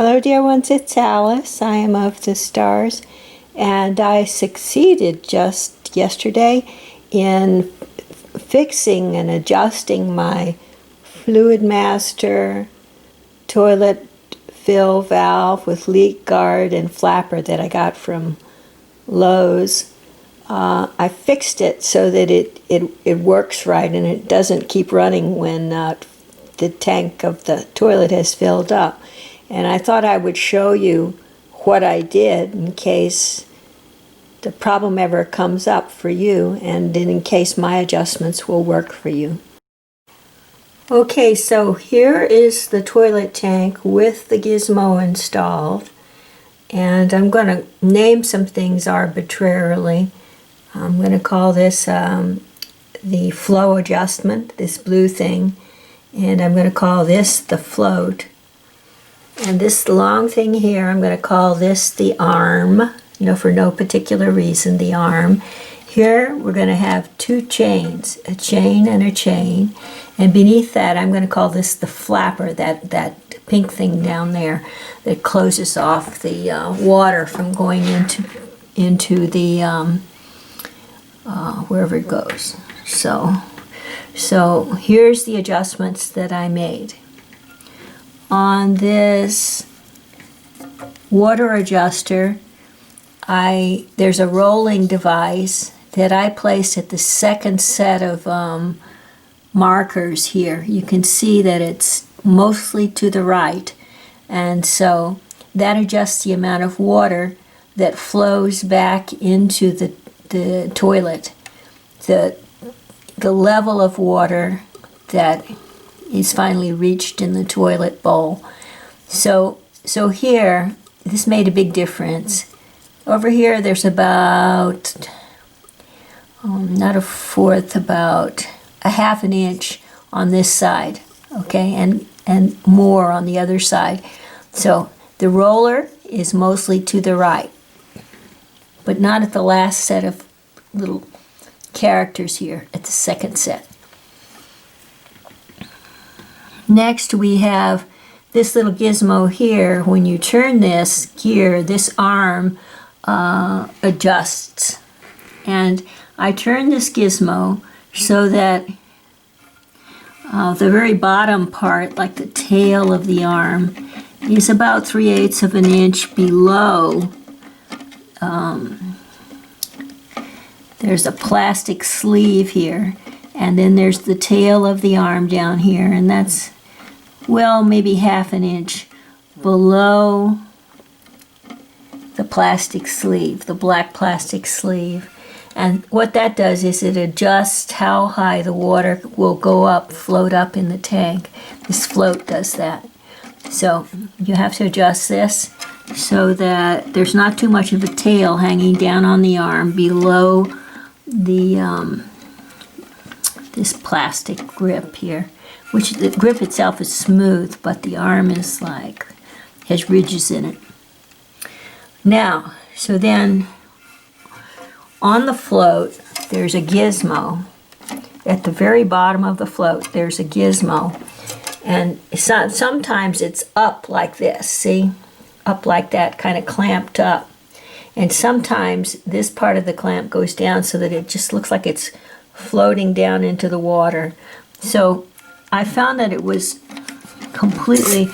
Hello dear ones, it's Alice. I am of the stars, and I succeeded just yesterday in fixing and adjusting my Fluidmaster toilet fill valve with leak guard and flapper that I got from Lowe's. I fixed it so that it works right and it doesn't keep running when the tank of the toilet has filled up. And I thought I would show you what I did in case the problem ever comes up for you, and in case my adjustments will work for you. Okay, so here is the toilet tank with the gizmo installed, and I'm going to name some things arbitrarily. I'm going to call this the flow adjustment, this blue thing, and I'm going to call this the float. And this long thing here, I'm going to call this the arm, for no particular reason, the arm. Here we're going to have two chains, a chain and a chain. And beneath that, I'm going to call this the flapper, that pink thing down there that closes off the water from going into the wherever it goes. So here's the adjustments that I made. On this water adjuster, there's a rolling device that I placed at the second set of markers here. You can see that it's mostly to the right, and so that adjusts the amount of water that flows back into the toilet, the level of water that is finally reached in the toilet bowl. So here, this made a big difference. Over here, there's about, not a fourth, about a half an inch on this side, okay, and more on the other side. So the roller is mostly to the right, but not at the last set of little characters here, at the second set. Next, we have this little gizmo here. When you turn this gear, this arm adjusts. And I turn this gizmo so that the very bottom part, like the tail of the arm, is about 3/8 of an inch below. There's a plastic sleeve here, and then there's the tail of the arm down here, and that's, well, maybe half an inch below the plastic sleeve, the black plastic sleeve. And what that does is it adjusts how high the water will go up, float up in the tank. This float does that. So you have to adjust this so that there's not too much of a tail hanging down on the arm below the this plastic grip here, which the grip itself is smooth, but the arm is has ridges in it. Now, so then on the float, there's a gizmo. At the very bottom of the float, there's a gizmo. And sometimes it's up like this, see? Up like that, kind of clamped up. And sometimes this part of the clamp goes down so that it just looks like it's floating down into the water. So I found that it was completely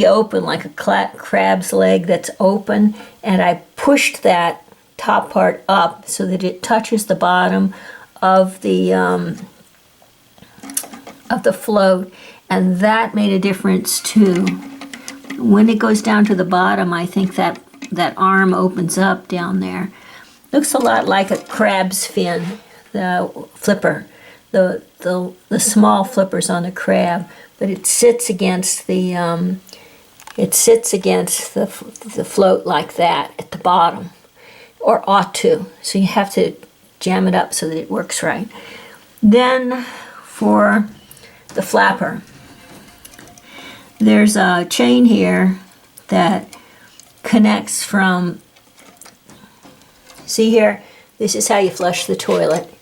open, like a crab's leg that's open, and I pushed that top part up so that it touches the bottom of the float, and that made a difference too. When it goes down to the bottom, I think that arm opens up down there. Looks a lot like a crab's fin, the flipper, the small flippers on a crab, but it sits against the float like that at the bottom, or ought to. So you have to jam it up so that it works right. Then for the flapper, there's a chain here that connects from, see here, this is how you flush the toilet,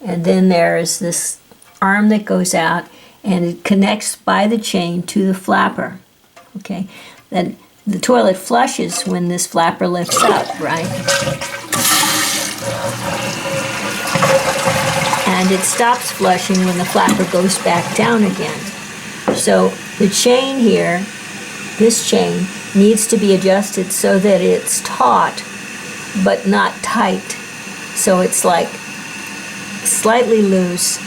and then there's this arm that goes out, and it connects by the chain to the flapper. Okay, then the toilet flushes when this flapper lifts up, right? And it stops flushing when the flapper goes back down again. So the chain here, this chain, needs to be adjusted so that it's taut but not tight. So it's like slightly loose,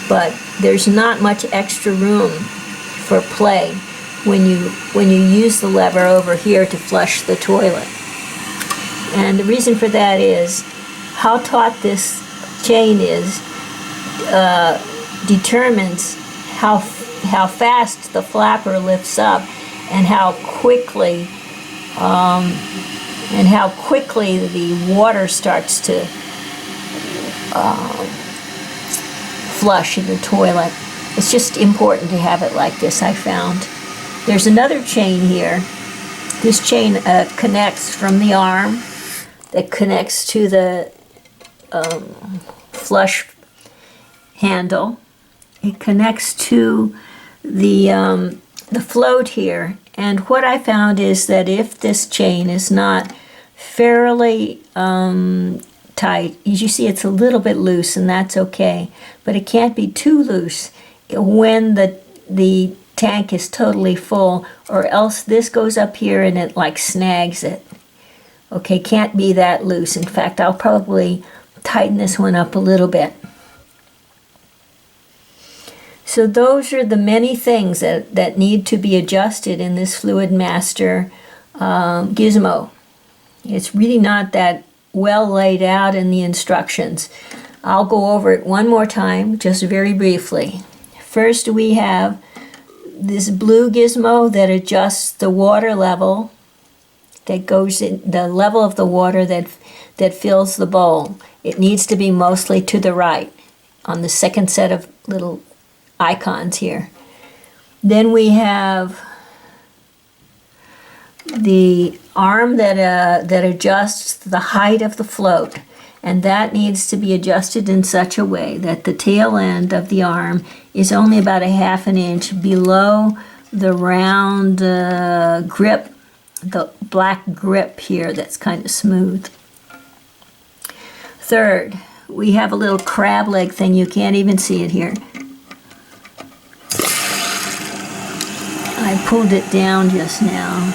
but there's not much extra room for play when you use the lever over here to flush the toilet. And the reason for that is how taut this chain is determines how fast the flapper lifts up and how quickly the water starts to flush in the toilet. It's just important to have it like this, I found. There's another chain here. This chain connects from the arm that connects to the flush handle. It connects to the float here. And what I found is that if this chain is not fairly tight, as you see, it's a little bit loose, and that's okay. But it can't be too loose when the tank is totally full, or else this goes up here and it like snags it. Okay, can't be that loose. In fact, I'll probably tighten this one up a little bit. So those are the many things that need to be adjusted in this Fluidmaster gizmo. It's really not that well laid out in the instructions. I'll go over it one more time, just very briefly. First, we have this blue gizmo that adjusts the water level, that goes in the level of the water that fills the bowl. It needs to be mostly to the right on the second set of little icons here. Then we have the arm that adjusts the height of the float, and that needs to be adjusted in such a way that the tail end of the arm is only about a ½ inch below the round grip, the black grip here that's kind of smooth. Third, we have a little crab leg thing. You can't even see it here. I pulled it down just now,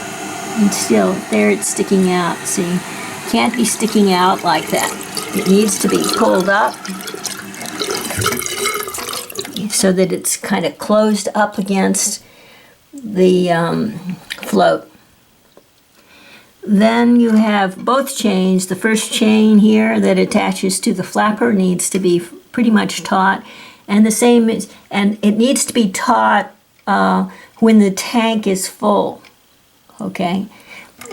and still, there it's sticking out. See, can't be sticking out like that. It needs to be pulled up so that it's kind of closed up against the float. Then you have both chains. The first chain here that attaches to the flapper needs to be pretty much taut, and the same is, and it needs to be taut when the tank is full. Okay,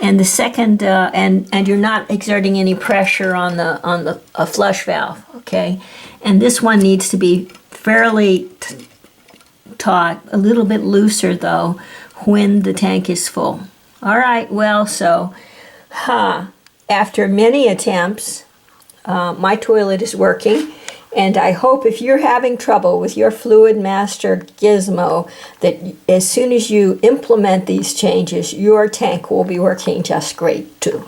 and the second, and you're not exerting any pressure on the flush valve. Okay, and this one needs to be fairly taut, a little bit looser though, when the tank is full. All right, well, so, after many attempts, my toilet is working, and I hope if you're having trouble with your Fluidmaster gizmo, that as soon as you implement these changes, your tank will be working just great too.